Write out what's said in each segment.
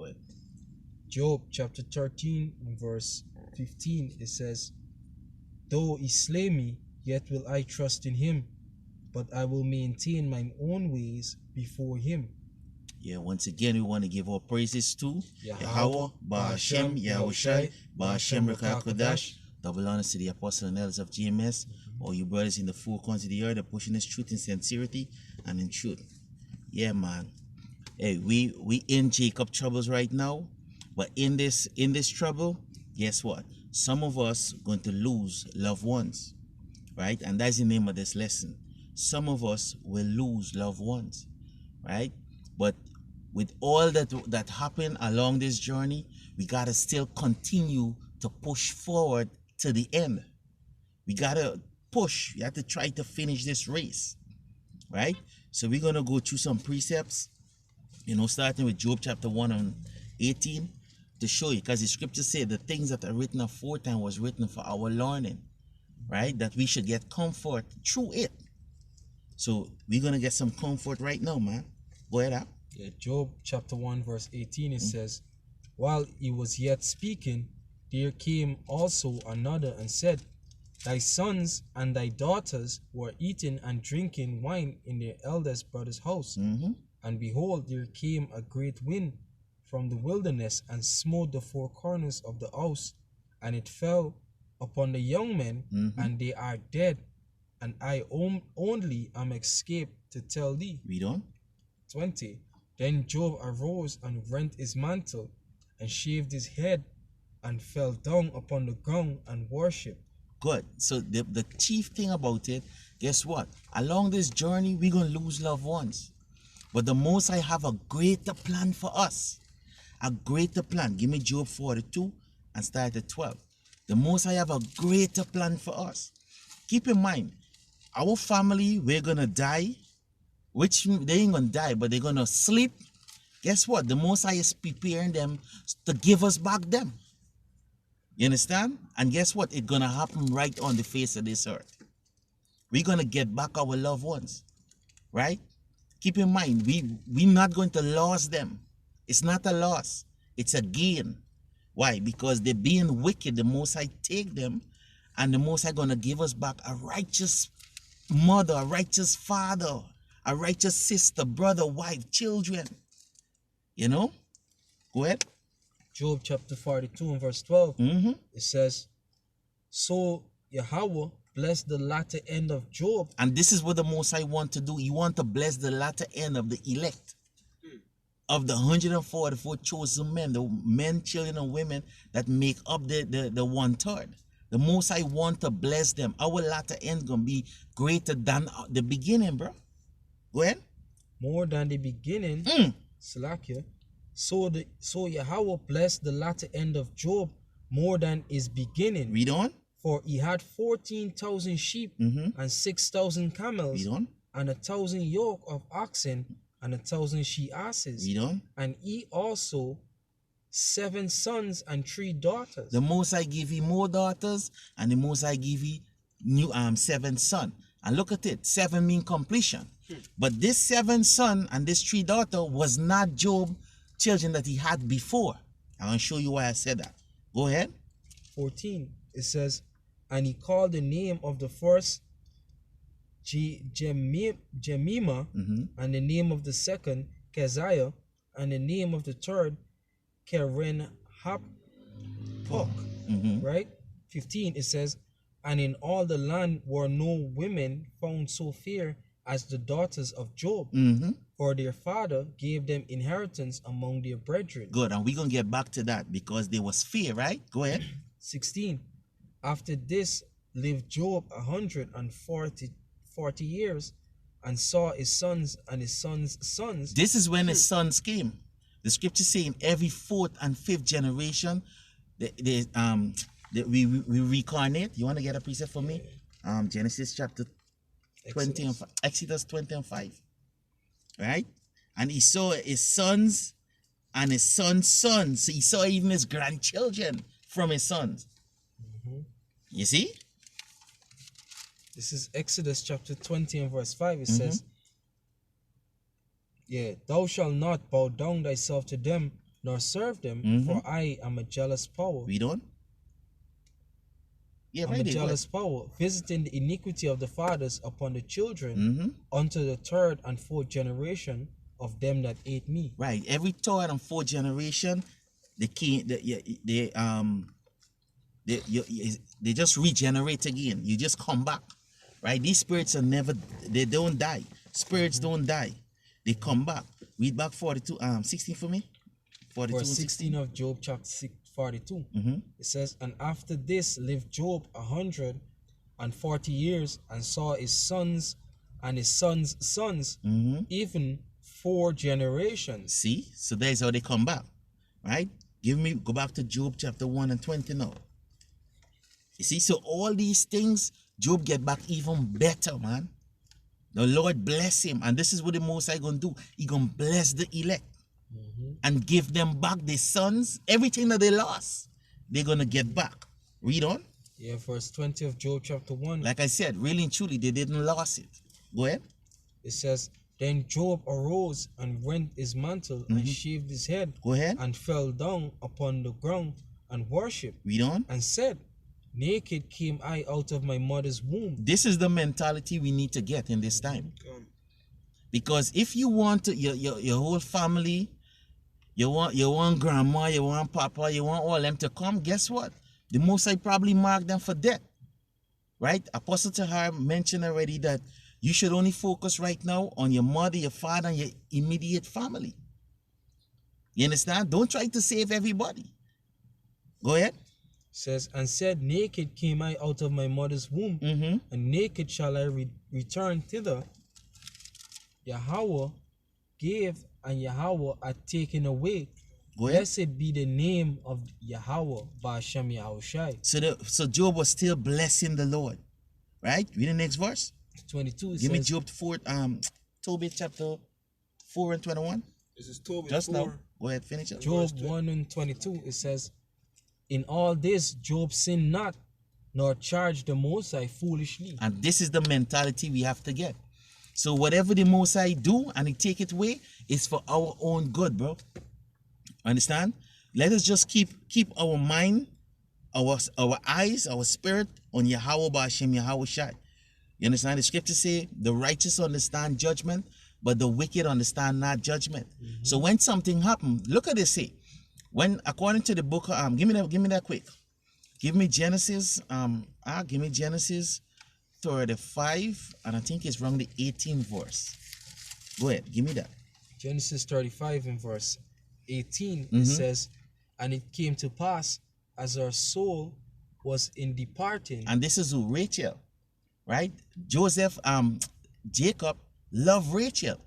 ahead. Job chapter 13 verse 15, it says, though he slay me, yet will I trust in him, but I will maintain mine own ways before him. Yeah, once again, we want to give our praises to Yahweh, Ba'ashem, Yahushai, Ba'ashem Rekakodash. Double honors to the apostles and elders of GMS, all you brothers in the four corners of the earth, are pushing this truth in sincerity and in truth. Yeah, man. Hey, we in Jacob troubles right now, but in this trouble, guess what? Some of us going to lose loved ones, right? And that's the name of this lesson. Some of us will lose loved ones, right? But with all that happened along this journey, we gotta still continue to push forward to the end. We gotta push. We have to try to finish this race, right? So we're gonna go through some precepts, starting with Job chapter 1 and 18 to show you, because the scriptures say the things that are written aforetime was written for our learning, right? That we should get comfort through it. So we're gonna get some comfort right now, man. Go ahead, Al. Yeah, Job chapter 1 verse 18, it says, while he was yet speaking, there came also another and said, thy sons and thy daughters were eating and drinking wine in their eldest brother's house. And behold, there came a great wind from the wilderness and smote the four corners of the house, and it fell upon the young men, and they are dead, and I only am escaped to tell thee. Read on. 20. Then Job arose and rent his mantle, and shaved his head, and fell down upon the ground and worshipped. Good. So the chief thing about it, guess what? Along this journey, we're going to lose loved ones. But the Most High have a greater plan for us. A greater plan. Give me Job 42 and start at 12. The Most High have a greater plan for us. Keep in mind, our family, we're going to die. Which they ain't going to die, but they're going to sleep. Guess what? The Most High is preparing them to give us back them. You understand? And guess what? It's going to happen right on the face of this earth. We're going to get back our loved ones. Right? Keep in mind, we're not going to lose them. It's not a loss. It's a gain. Why? Because they're being wicked. The Most High take them, and the Most High going to give us back a righteous mother, a righteous father, a righteous sister, brother, wife, children. Go ahead. Job chapter 42 and verse 12. It says, so Yahweh blessed the latter end of Job. And this is what the Most High want to do. He want to bless the latter end of the elect. Of the 144 chosen men, the men, children, and women that make up the 1/3. The Most High want to bless them. Our latter end gonna be greater than the beginning, bro. Go ahead. More than the beginning. Salakia. So Yahweh blessed the latter end of Job more than his beginning. Read on. For he had 14,000 sheep and 6,000 camels. Read on. And 1,000 yoke of oxen and 1,000 she asses. Read on. And he also 7 sons and 3 daughters. The Most High give you more daughters, and the Most High give you 7 sons. And look at it, 7 mean completion. But this 7 son and this 3 daughter was not Job children that he had before. I'm going to show you why I said that. Go ahead. 14, it says, and he called the name of the first Jemima, and the name of the second Keziah, and the name of the third Keren Hapok. Right? 15, it says, and in all the land were no women found so fair as the daughters of Job, for their father gave them inheritance among their brethren. Good, and we're going to get back to that because there was fear, right? Go ahead. 16, after this lived Job 140 years, and saw his sons and his sons' sons. This is when his sons came. The scripture say in every 4th and 5th generation, we reincarnate. You want to get a precept for me? Genesis chapter 20 and Exodus 20 and 5. Right? And he saw his sons and his sons' sons. So he saw even his grandchildren from his sons. You see? This is Exodus chapter 20 and verse 5. It says, thou shalt not bow down thyself to them, nor serve them, Mhm. for I am a jealous power. Read on. Yeah, I'm right a there. Go ahead. jealous power, visiting the iniquity of the fathers upon the children, Mhm. unto the third and fourth generation of them that ate me. Right. Every third and fourth generation, they can't. They just regenerate again. You just come back, right? These spirits are never. They don't die. Spirits don't die. They come back. Read back 42, 16 for me. 42 Verse and 16 of Job chapter 42. Mhm. It says, and after this lived Job 140 years, and saw his sons and his sons' sons, Mhm. even 4 generations. See, so there's how they come back, right? Go back to Job chapter 1 and 20 now. You see, so all these things, Job get back even better, man. The Lord bless him, and this is what the Most High gonna do. He gonna bless the elect and give them back their sons, everything that they lost. They're gonna get back. Read on. Yeah, verse 20 of Job chapter 1. Like I said, really and truly, they didn't lose it. Go ahead. It says, then Job arose and rent his mantle and shaved his head Go ahead. and fell down upon the ground and worshipped Read on. and said, naked came I out of my mother's womb. This is the mentality we need to get in this time. Because if you want to, your whole family, you want grandma, you want papa, you want all them to come, guess what? The Most High probably mark them for death. Right? Apostle Tahar mentioned already that you should only focus right now on your mother, your father, and your immediate family. You understand? Don't try to save everybody. Go ahead. Says, and said, naked came I out of my mother's womb, Mm-hmm. and naked shall I return thither. Yahweh gave, and Yahweh had taken away. Go ahead. Blessed be the name of Yahweh, Ba'ashem Yahushai. So Job was still blessing the Lord. Right? Read the next verse. 22 it Give me says, Job 4, Tobit chapter 4 and 21. This is Tobit Just 4. now. Go ahead, finish it. Job 1 and 22, it says, in all this Job sinned not, nor charged the Most High foolishly. And this is the mentality we have to get. So whatever the Most High do and he take it away, is for our own good, bro. Understand? Let us just keep our mind, our eyes, our spirit on Yahweh Ba'ashem Yahweh Shai. You understand? The scripture say the righteous understand judgment, but the wicked understand not judgment. So when something happen, look at this. Say, when according to the book of give me that quick. Give me Genesis. Give me Genesis 35, and I think it's wrong the 18th verse. Go ahead, give me that. Genesis 35 in verse 18, it says, and it came to pass, as our soul was in departing. And this is who? Rachel, right? Jacob loved Rachel,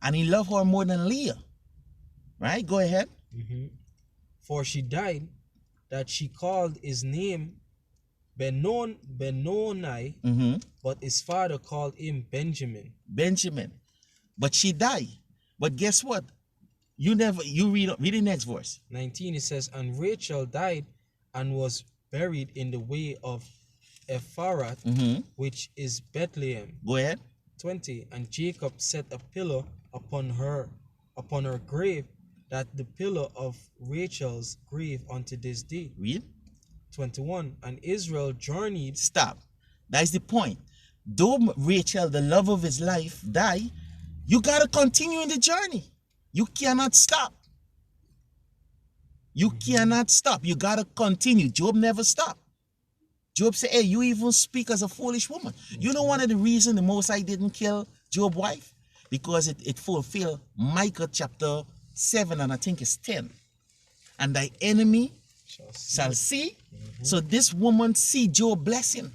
and he loved her more than Leah, right? Go ahead. For she died, that she called his name Benoni, but his father called him Benjamin. Benjamin. But she died. But guess what? You read the next verse. 19 it says, and Rachel died and was buried in the way of Ephrath, which is Bethlehem. Go ahead. 20, and Jacob set a pillar upon her grave, that the pillar of Rachel's grave unto this day. Read. 21, and Israel journeyed. Stop. That's the point. Though Rachel, the love of his life, died, you gotta continue in the journey. You cannot stop. You cannot stop. You gotta continue. Job never stopped. Job said, hey, you even speak as a foolish woman. You know one of the reasons the Most High didn't kill Job's wife? Because it fulfilled Micah chapter 7 and I think it's 10. And thy enemy shall see. So this woman see Job blessing.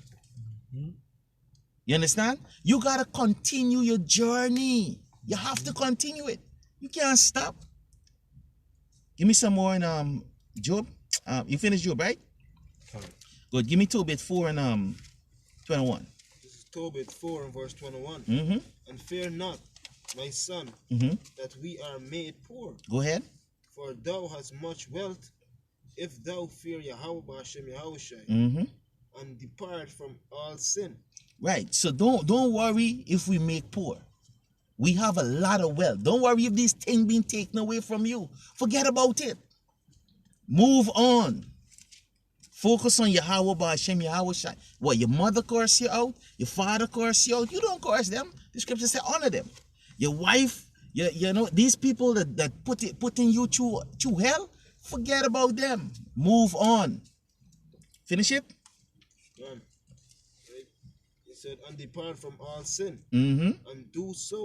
You understand? You got to continue your journey. You have to continue it. You can't stop. Give me some more in Job. You finished Job, right? Good. Give me Tobit 4 and 21. This is Tobit 4 and verse 21. And fear not, my son, that we are made poor. Go ahead. For thou hast much wealth, if thou fear Yahweh Ba'ashem Yahushai, and depart from all sin. Right. So don't worry if we make poor. We have a lot of wealth. Don't worry if these things being taken away from you. Forget about it. Move on. Focus on Yahweh Ba'Shem Yahweh Shai. What, your mother curse you out? Your father curse you out? You don't curse them. The scripture say honor them. Your wife, you know, these people that putting you through hell, forget about them. Move on. Finish it? Done. Right? He said, and depart from all sin, Mm-hmm. and do so